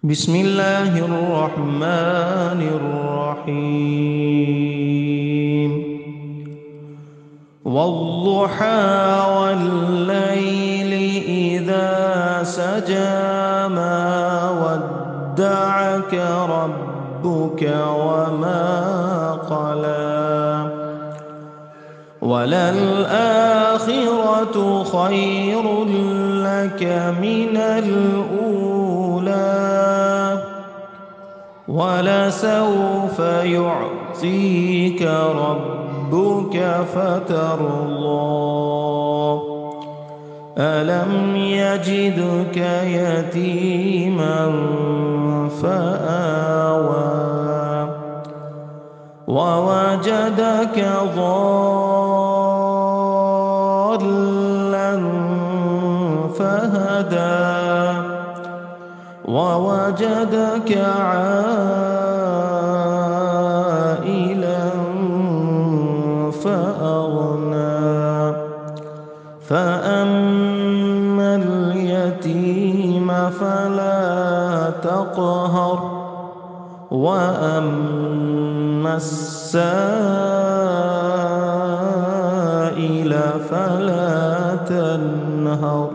بسم الله الرحمن الرحيم والضحى والليل إذا سجى ما ودعك ربك وما قلى وللآخرة خير لك من الأولى ولسوف يعطيك ربك فترضى ألم يجدك يتيما فآوى ووجدك ضالا فهدى ووجدك عائلا فأغنى فأما اليتيم فلا تقهر وأما السائل فلا تنهر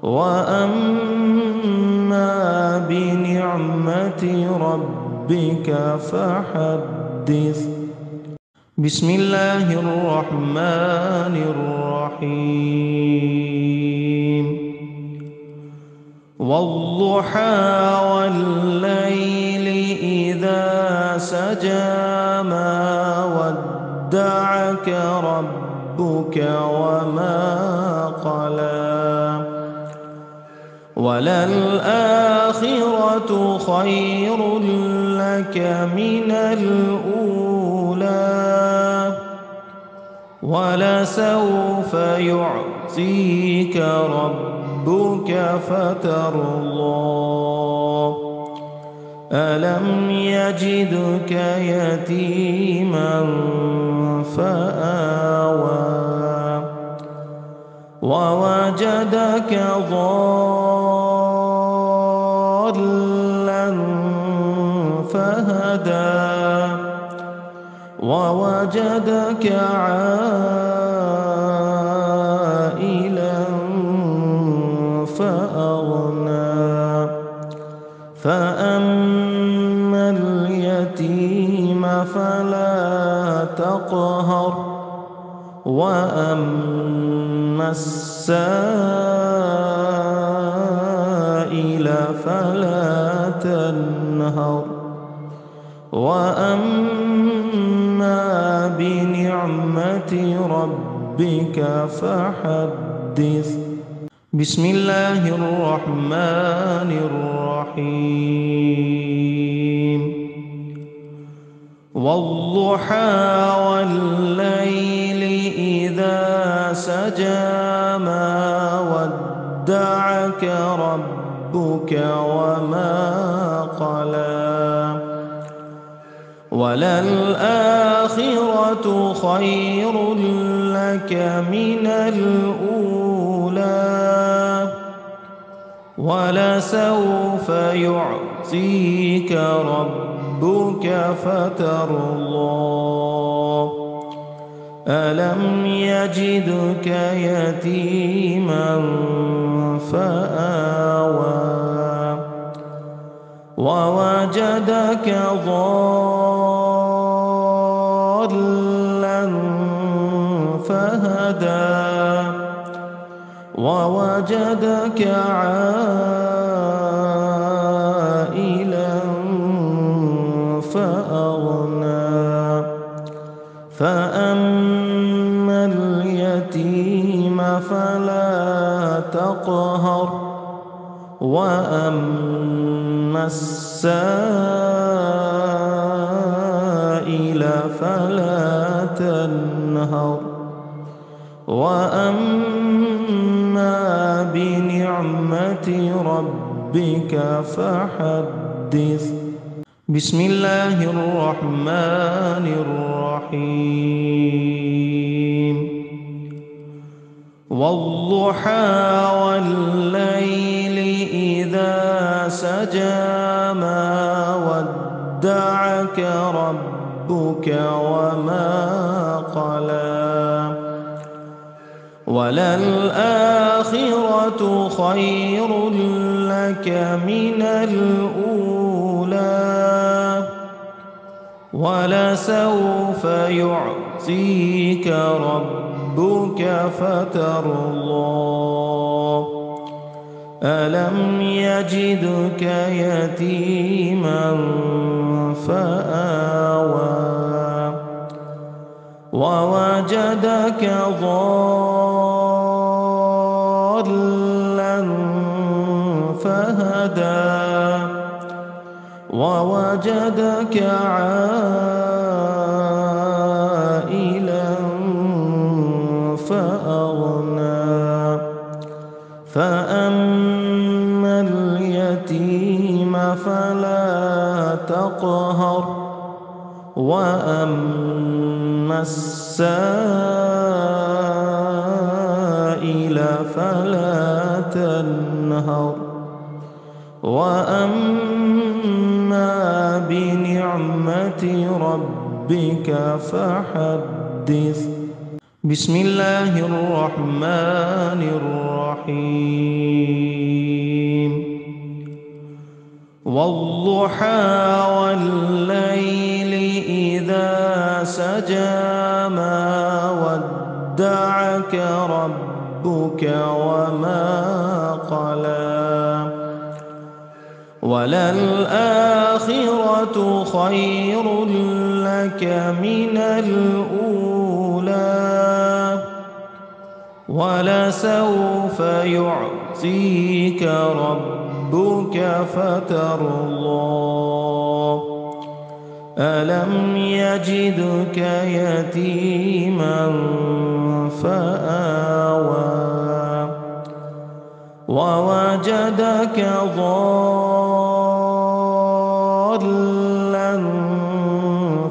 وأما بنعمة ربك فحدث بسم الله الرحمن الرحيم والضحى والليل إذا سجى ما ودعك ربك وما قلى وللآخرة خير لك من الأولى ولسوف يعطيك ربك فترضى ألم يجدك يتيما فآوى ووجدك ضالا فهدى ووجدك عائلا فأغنى فأما اليتيم فلا تقهر وأما السائل فلا تنهر وأما بنعمة ربك فحدث بسم الله الرحمن الرحيم والضحى والليل إذا سجى ما ودعك ربك وما قلى وللآخرة خير لك من الأولى ولسوف يعطيك ربك فترضى ألم يجدك يتيما فآوى ووجدك ضالا فهدى ووجدك عائلا فأغنى فأما اليتيم فلا تقهر وأما السائل فلا تنهر وأما بنعمة ربك فحدث بسم الله الرحمن الرحيم والضحى والليل إذا سجى ما ودعك ربك وما قلى وللآخرة خير لك من الأولى ولسوف يعطيك ربك فترضى ألم يجدك يتيما فآوى ووجدك ضالا فهدى ووجدك عائلا فأغنى فأما اليتيم فلا تقهر وأما السائل فلا تنهر وأما بنعمة ربك فحدث بسم الله الرحمن الرحيم والضحى والليل إذا سجى ما ودعك ربك وما قلى وللآخرة خير لك من الأولى ولسوف يعطيك ربك فترضى ألم يجدك يتيما فآوى ووجدك ضالا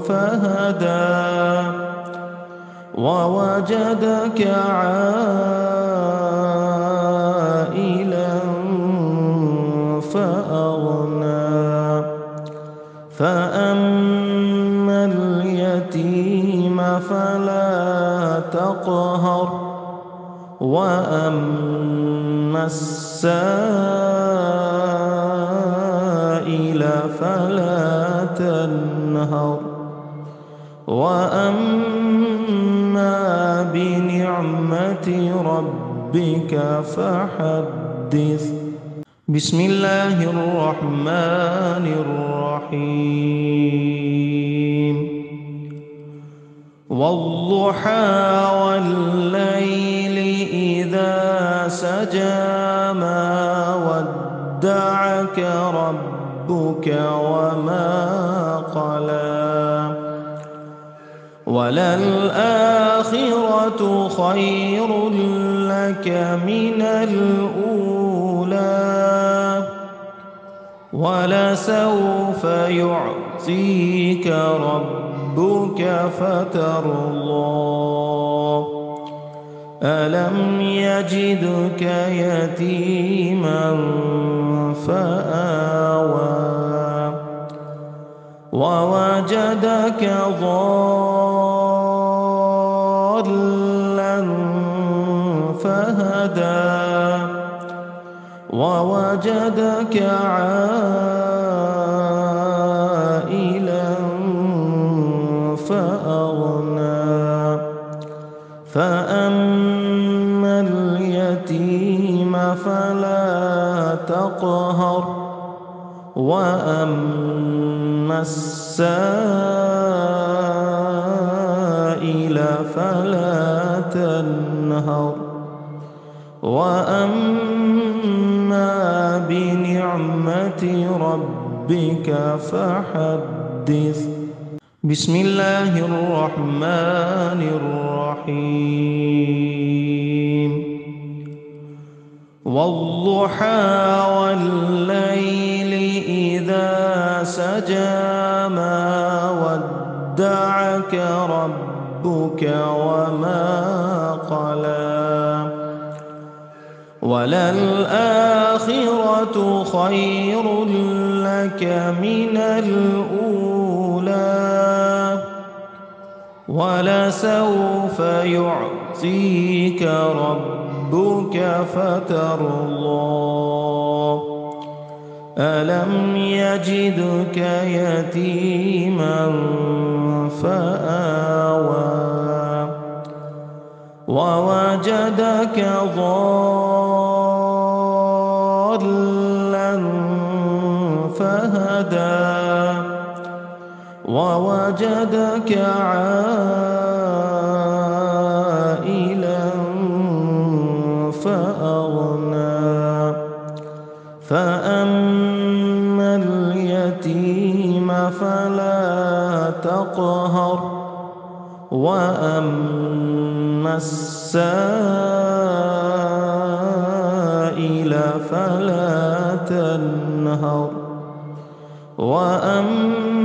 فهدى ووجدك عائلا فأغنى فأما اليتيم فلا تقهر وأما السائل فلا تنهر وأما بنعمة ربك فحدث بسم الله الرحمن الرحيم والضحى والليل إذا سجى ما ودعك ربك وما قلى وللآخرة خير لك من الأولى ولسوف يعطيك ربك فترضى ألم يجدك يتيما فآوى ووجدك ضالا فهدى ووجدك عائلا فأغنى فأما اليتيم فلا تقهر وأما السائل فلا تنهر وأما بنعمة ربك فحدث بسم الله الرحمن الرحيم والضحى والليل إذا سجى ما ودعك ربك وما قلى وللآخرة خير لك من الأولى ولسوف يعطيك ربك فترضى ألم يجدك يتيما فآوى ووجدك ضالا فهدى ووجدك عائلا فأغنى فأما اليتيم فلا تقهر وأما السائل فلا تنهر وأما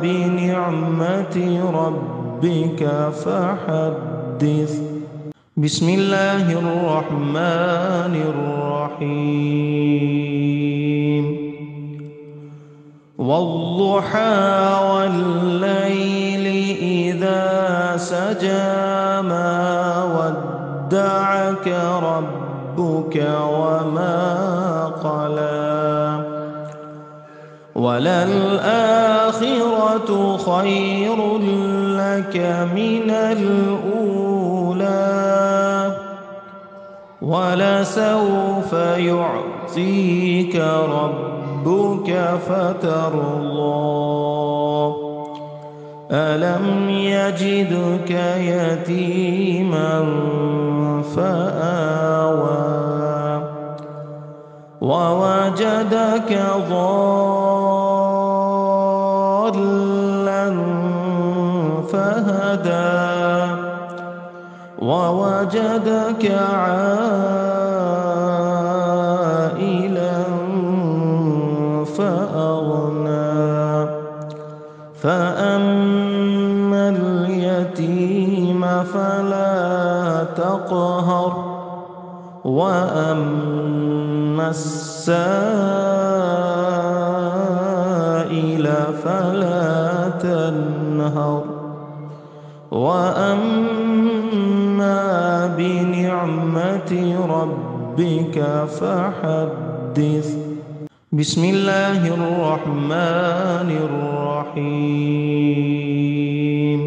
بنعمة ربك فحدث بسم الله الرحمن الرحيم والضحى والليل إذا سجى ما ودعك ربك وما قلى وللآخرة خير لك من الأولى ولسوف يعطيك ربك فترضى ألم يجدك يتيما فآوى ووجدك ضالا فهدى ووجدك عائلا فأغنى فأما اليتيم فلا تقهر وأما السائل فلا تنهر وأما بنعمة ربك فحدث بسم الله الرحمن الرحيم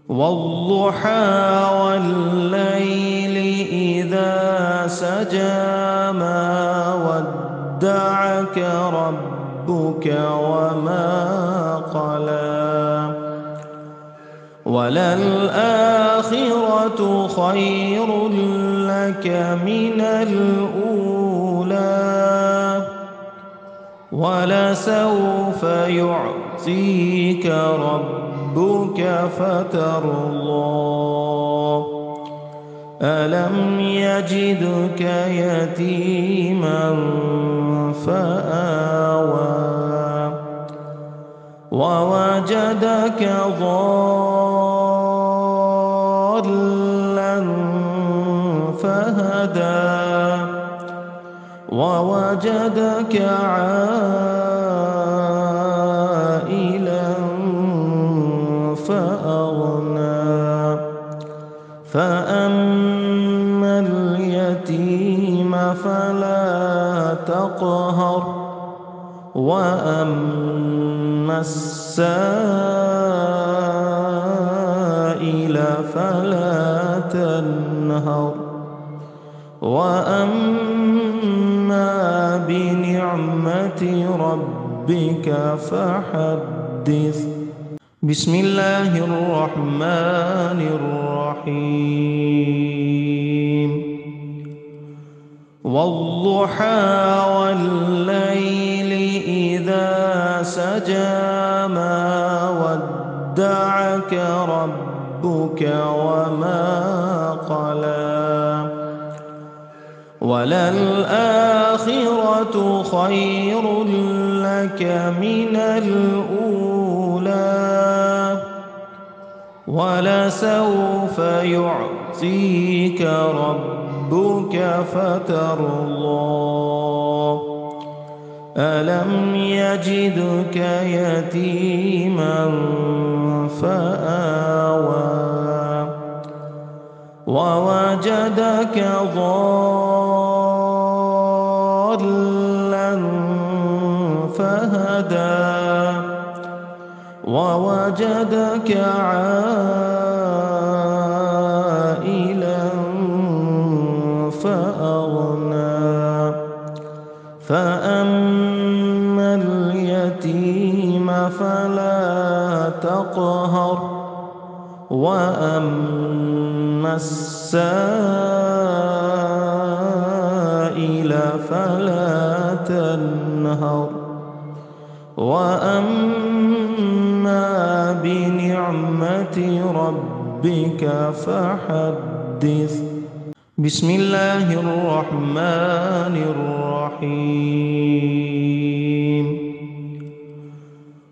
والضحى والليل إذا سجى ما ودعك ربك وما قلى وللآخرة خير لك من الأولى ولسوف يعطيك ربك فترضى ألم يجدك يتيما فآوى ووجدك ضالا فهدى ووجدك عائلا فأغنى فأما اليتيم فلا تقهر وأما السائل فلا تنهر وأما بنعمة ربك فحدث بسم الله الرحمن الرحيم والضحى والليل إذا سجى ما ودعك ربك وما قلى وللآخرة خير لك من الأولى ولسوف يعطيك يعطيك ربك فترضى ألم يجدك يتيما فآوى ووجدك ضالا فهدى ووجدك عائلا فأغنى فأما اليتيم فلا تقهر وأما السائل فلا تنهر وأما بنعمة ربك فحدث بسم الله الرحمن الرحيم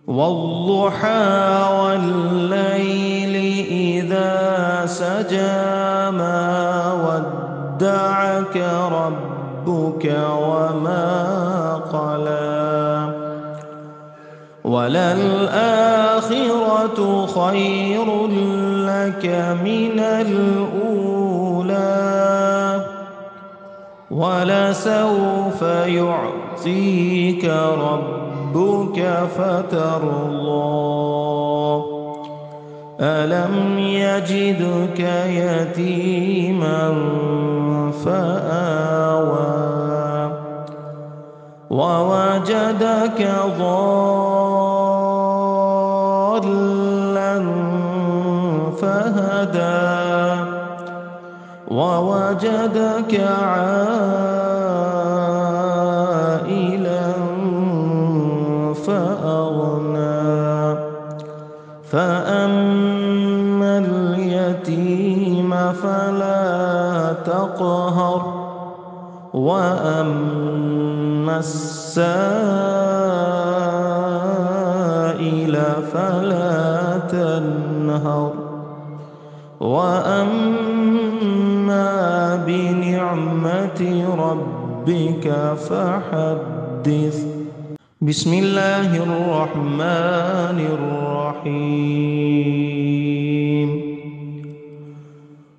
والضحى والليل إذا سجى ما ودعك ربك وما قلى وللآخرة خير لك من الأولى ولسوف يعطيك ربك فترضى ألم يجدك يتيما فآوى ووجدك ضالا فهدى ووجدك عائلا فأغنى فأما اليتيم فلا تقهر وأما السائل فلا تنهر وأما بنعمة ربك فحدث بسم الله الرحمن الرحيم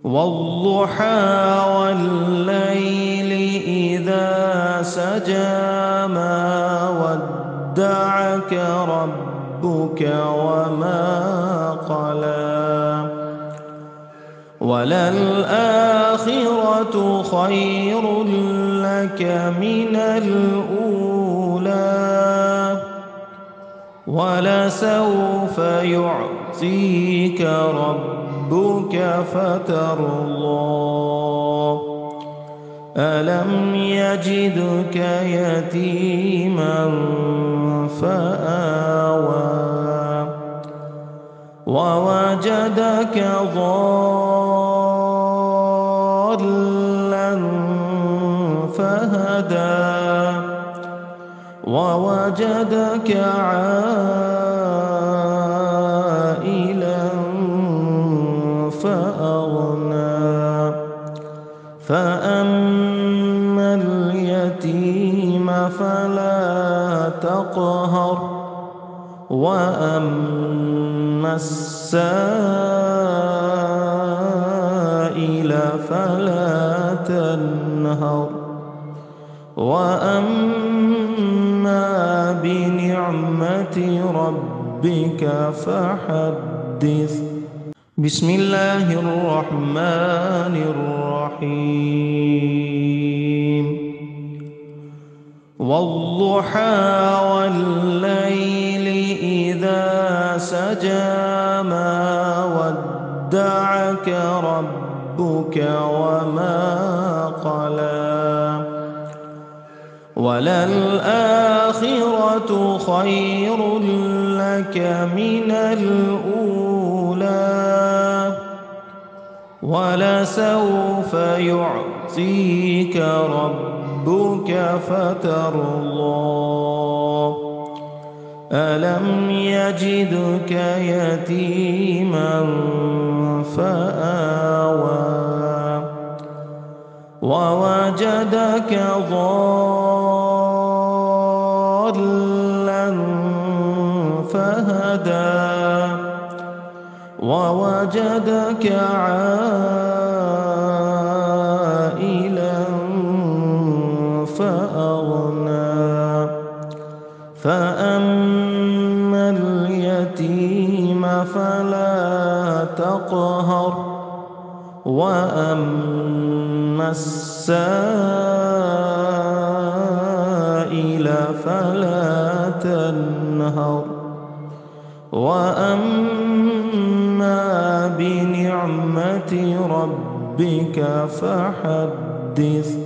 والضحى والليل إذا سجى ما ودعك ربك وما قلى وللآخرة خير لك من الأولى ولسوف يعطيك ربك فترضى ألم يجدك يتيما فآوى ووجدك ضالا فهدى ووجدك عائلا فأغنى فأما اليتيم فلا تقهر وأما السائل فلا تنهر وأما بنعمة ربك فحدث بسم الله الرحمن الرحيم والضحى والليل إذا سجى ما ودعك ربك وما قلى وللآخرة خير لك من الأولى ولسوف يعطيك ربك فترضى ألم يجدك يتيما فآوى ووجدك ضالا فهدى ووجدك عائلا فأغنى فأما اليتيم فلا تقهر وأما السائل فلا تنهر وأما بنعمة ربك فحدث